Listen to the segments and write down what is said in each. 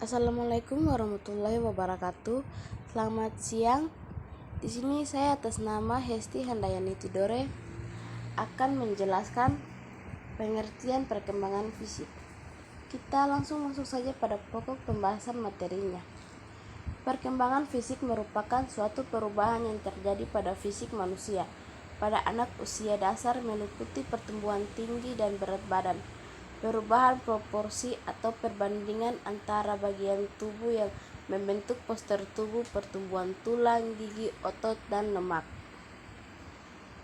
Assalamualaikum warahmatullahi wabarakatuh. Selamat siang. Di sini saya atas nama Hesti Handayani Tidore akan menjelaskan pengertian perkembangan fisik. Kita langsung masuk saja pada pokok pembahasan materinya. Perkembangan fisik merupakan suatu perubahan yang terjadi pada fisik manusia pada anak usia dasar, meliputi pertumbuhan tinggi dan berat badan, perubahan proporsi atau perbandingan antara bagian tubuh yang membentuk postur tubuh, pertumbuhan tulang, gigi, otot, dan lemak.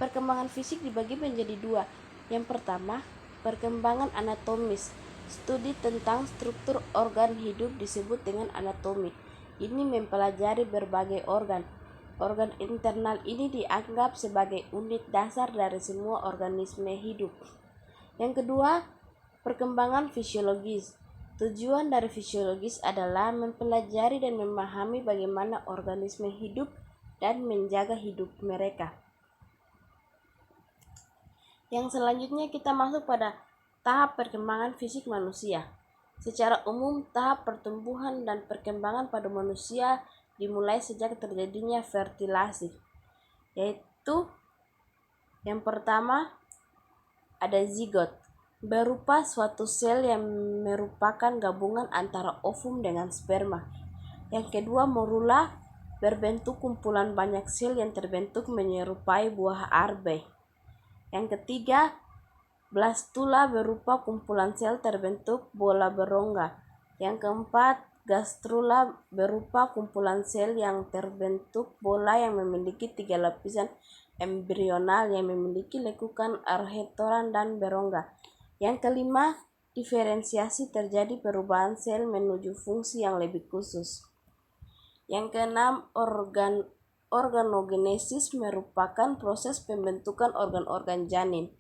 Perkembangan fisik dibagi menjadi dua. Yang pertama, perkembangan anatomis. Studi tentang struktur organ hidup disebut dengan anatomi. Ini mempelajari berbagai organ. Organ internal ini dianggap sebagai unit dasar dari semua organisme hidup. Yang kedua, perkembangan fisiologis. Tujuan dari fisiologis adalah mempelajari dan memahami bagaimana organisme hidup dan menjaga hidup mereka. Yang selanjutnya kita masuk pada tahap perkembangan fisik manusia. Secara umum, tahap pertumbuhan dan perkembangan pada manusia dimulai sejak terjadinya fertilasi, yaitu yang pertama ada zigot, berupa suatu sel yang merupakan gabungan antara ovum dengan sperma. Yang kedua, morula, berbentuk kumpulan banyak sel yang terbentuk menyerupai buah arbe. Yang ketiga, blastula, berupa kumpulan sel terbentuk bola berongga. Yang keempat, gastrula, berupa kumpulan sel yang terbentuk bola yang memiliki 3 lapisan embrional yang memiliki lekukan arhetoran dan berongga. Yang kelima, diferensiasi, terjadi perubahan sel menuju fungsi yang lebih khusus. Yang keenam, organogenesis, merupakan proses pembentukan organ-organ janin.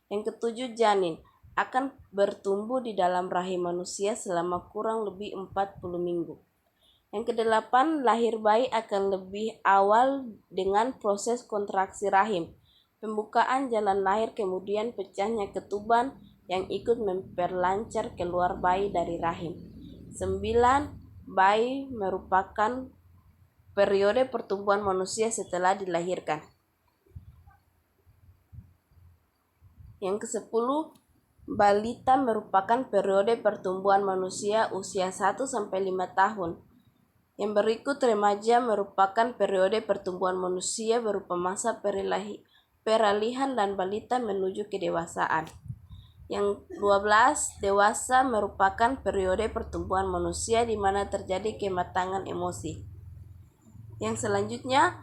Yang ketujuh, janin akan bertumbuh di dalam rahim manusia selama kurang lebih 40 minggu. Yang kedelapan, lahir bayi akan lebih awal dengan proses kontraksi rahim, pembukaan jalan lahir, kemudian pecahnya ketuban yang ikut memperlancar keluar bayi dari rahim. 9. Bayi merupakan periode pertumbuhan manusia setelah dilahirkan. Yang ke-10, balita, merupakan periode pertumbuhan manusia usia 1-5 tahun. Yang berikut, remaja, merupakan periode pertumbuhan manusia berupa masa peralihan dan balita menuju kedewasaan. Yang 12, dewasa, merupakan periode pertumbuhan manusia di mana terjadi kematangan emosi. Yang selanjutnya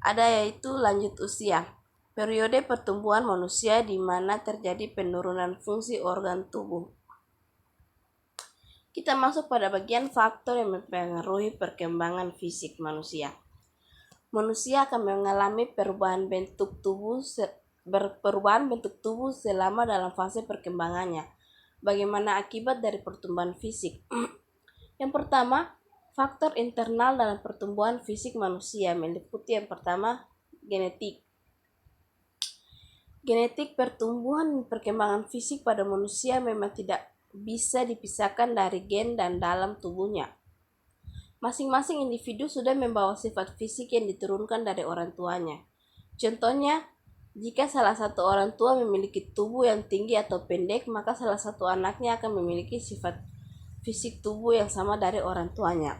ada yaitu lanjut usia, periode pertumbuhan manusia di mana terjadi penurunan fungsi organ tubuh. Kita masuk pada bagian faktor yang mempengaruhi perkembangan fisik manusia. Manusia akan mengalami perubahan bentuk tubuh selama dalam fase perkembangannya. Bagaimana akibat dari pertumbuhan fisik? Yang pertama, faktor internal dalam pertumbuhan fisik manusia meliputi yang pertama, genetik. Genetik pertumbuhan dan perkembangan fisik pada manusia memang tidak bisa dipisahkan dari gen dan dalam tubuhnya. Masing-masing individu sudah membawa sifat fisik yang diturunkan dari orang tuanya. Contohnya, jika salah satu orang tua memiliki tubuh yang tinggi atau pendek, maka salah satu anaknya akan memiliki sifat fisik tubuh yang sama dari orang tuanya.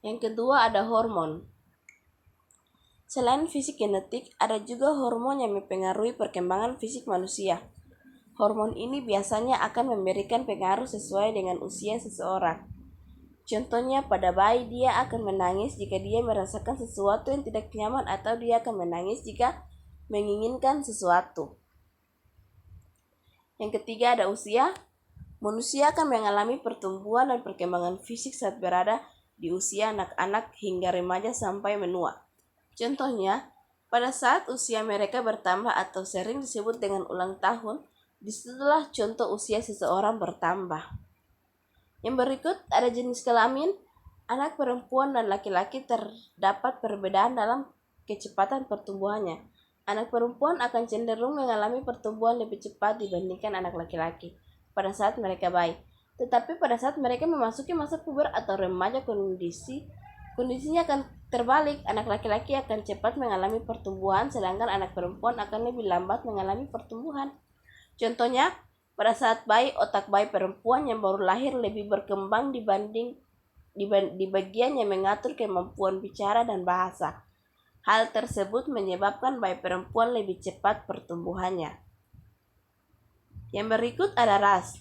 Yang kedua ada hormon. Selain fisik genetik, ada juga hormon yang mempengaruhi perkembangan fisik manusia. Hormon ini biasanya akan memberikan pengaruh sesuai dengan usia seseorang. Contohnya, pada bayi dia akan menangis jika dia merasakan sesuatu yang tidak nyaman atau dia akan menangis jika menginginkan sesuatu. Yang ketiga ada usia. Manusia akan mengalami pertumbuhan dan perkembangan fisik saat berada di usia anak-anak hingga remaja sampai menua. Contohnya, pada saat usia mereka bertambah atau sering disebut dengan ulang tahun, disitulah contoh usia seseorang bertambah. Yang berikut ada jenis kelamin. Anak perempuan dan laki-laki terdapat perbedaan dalam kecepatan pertumbuhannya. Anak perempuan akan cenderung mengalami pertumbuhan lebih cepat dibandingkan anak laki-laki pada saat mereka bayi. Tetapi pada saat mereka memasuki masa puber atau remaja, kondisinya akan terbalik. Anak laki-laki akan cepat mengalami pertumbuhan, sedangkan anak perempuan akan lebih lambat mengalami pertumbuhan. Contohnya, pada saat bayi, otak bayi perempuan yang baru lahir lebih berkembang dibanding di bagian yang mengatur kemampuan bicara dan bahasa. Hal tersebut menyebabkan bayi perempuan lebih cepat pertumbuhannya. Yang berikut ada ras.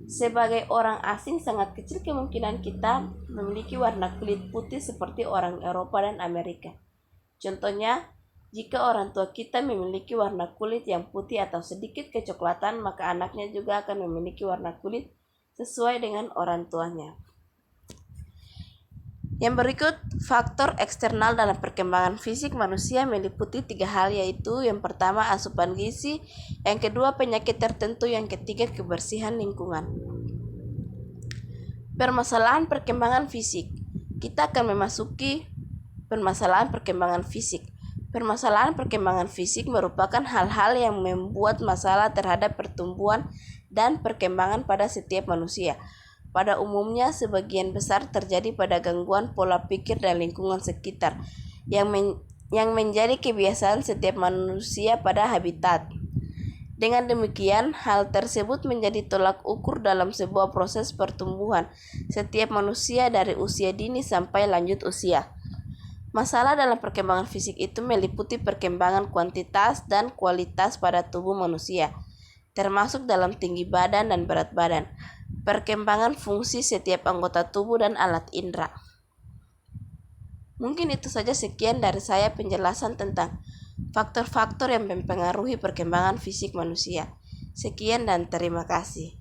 Sebagai orang asing, sangat kecil kemungkinan kita memiliki warna kulit putih seperti orang Eropa dan Amerika. Contohnya, jika orang tua kita memiliki warna kulit yang putih atau sedikit kecoklatan, maka anaknya juga akan memiliki warna kulit sesuai dengan orang tuanya. Yang berikut, faktor eksternal dalam perkembangan fisik manusia meliputi 3 hal, yaitu yang pertama asupan gizi, yang kedua penyakit tertentu, yang ketiga kebersihan lingkungan. Permasalahan perkembangan fisik. Kita akan memasuki permasalahan perkembangan fisik. Permasalahan perkembangan fisik merupakan hal-hal yang membuat masalah terhadap pertumbuhan dan perkembangan pada setiap manusia. Pada umumnya, sebagian besar terjadi pada gangguan pola pikir dan lingkungan sekitar yang menjadi kebiasaan setiap manusia pada habitat. Dengan demikian, hal tersebut menjadi tolak ukur dalam sebuah proses pertumbuhan setiap manusia dari usia dini sampai lanjut usia. Masalah dalam perkembangan fisik itu meliputi perkembangan kuantitas dan kualitas pada tubuh manusia, termasuk dalam tinggi badan dan berat badan, perkembangan fungsi setiap anggota tubuh dan alat indera. Mungkin itu saja, sekian dari saya penjelasan tentang faktor-faktor yang mempengaruhi perkembangan fisik manusia. Sekian dan terima kasih.